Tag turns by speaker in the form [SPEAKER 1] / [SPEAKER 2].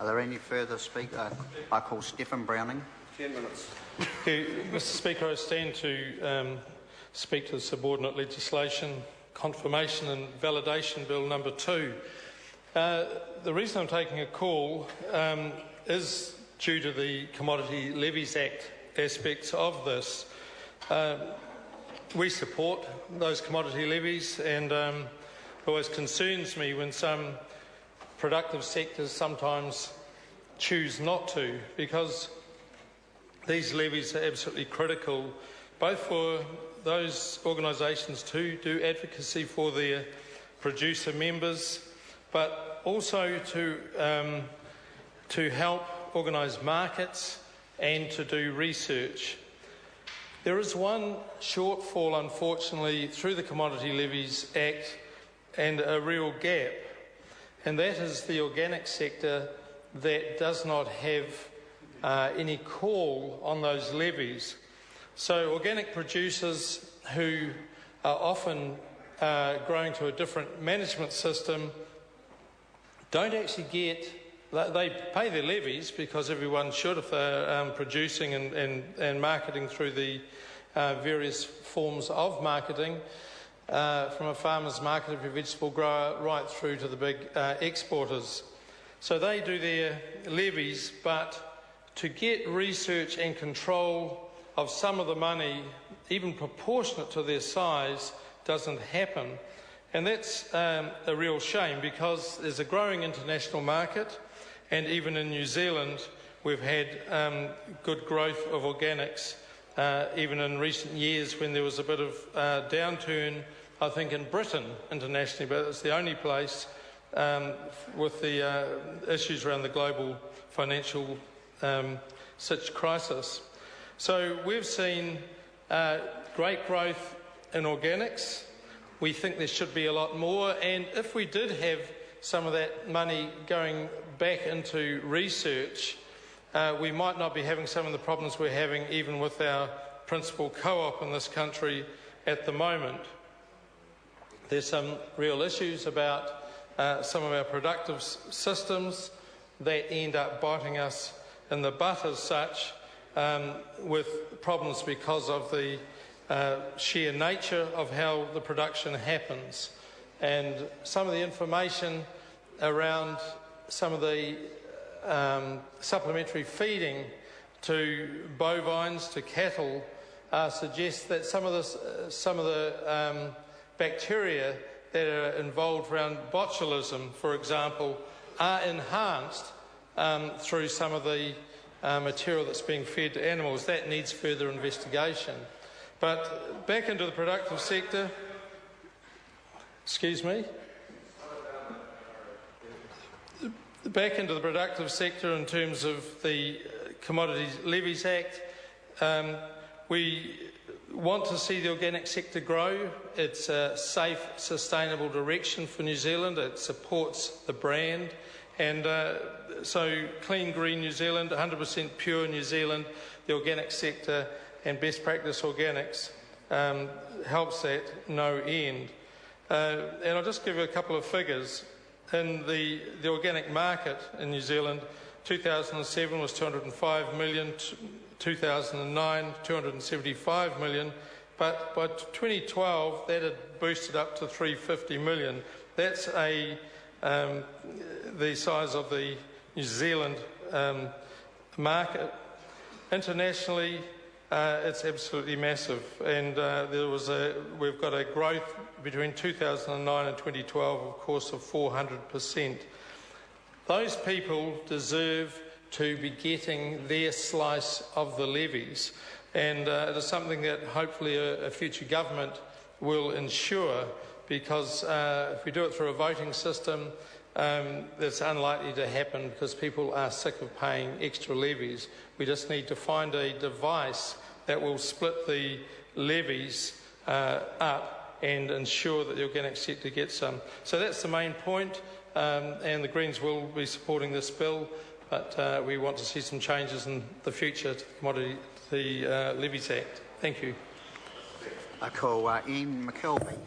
[SPEAKER 1] Are there any further speakers? I call Stephen Browning.
[SPEAKER 2] 10 minutes.
[SPEAKER 3] Mr Speaker, I stand to speak to the Subordinate Legislation Confirmation and Validation Bill number 2. The reason I'm taking a call is due to the Commodity Levies Act aspects of this. We support those commodity levies, and it always concerns me when some productive sectors sometimes choose not to, because these levies are absolutely critical, both for those organisations to do advocacy for their producer members, but also to help organise markets and to do research. There is one shortfall, unfortunately, through the Commodity Levies Act, and a real gap, and that is the organic sector that does not have any call on those levies. So organic producers who are often growing to a different management system don't actually get, they pay their levies because everyone should if they're producing and marketing through the various forms of marketing, from a farmer's market of a vegetable grower right through to the big exporters. So they do their levies, but to get research and control of some of the money, even proportionate to their size, doesn't happen. And that's a real shame, because there's a growing international market, and even in New Zealand we've had good growth of organics, even in recent years when there was a bit of downturn, I think, in Britain internationally, but it's the only place with the issues around the global financial crisis. So we've seen great growth in organics. We think there should be a lot more, and if we did have some of that money going back into research, we might not be having some of the problems we're having even with our principal co-op in this country at the moment. There's some real issues about some of our productive systems that end up biting us in the butt as such, with problems because of the sheer nature of how the production happens. And some of the information around some of the supplementary feeding to bovines, to cattle, suggests that some of the bacteria that are involved around botulism, for example, are enhanced through some of the material that's being fed to animals. That needs further investigation. But back into the productive sector, back into the productive sector in terms of the Commodities Levies Act, we want to see the organic sector grow. It's a safe, sustainable direction for New Zealand. It supports the brand. And so Clean Green New Zealand, 100% pure New Zealand, the organic sector and best practice organics helps that no end. And I'll just give you a couple of figures. In the organic market in New Zealand, 2007 was 205 million, 2009 275 million, but by 2012 that had boosted up to 350 million. That's the size of the New Zealand market. Internationally, it's absolutely massive, and we've got a growth between 2009 and 2012, of course, of 400%. Those people deserve to be getting their slice of the levies, and it is something that hopefully a future government will ensure, because if we do it through a voting system, it's unlikely to happen because people are sick of paying extra levies. We just need to find a device that will split the levies up and ensure that the organic sector gets some. So that's the main point, and the Greens will be supporting this bill, but we want to see some changes in the future to the Levies Act. Thank you.
[SPEAKER 1] I call Ian McKelvey.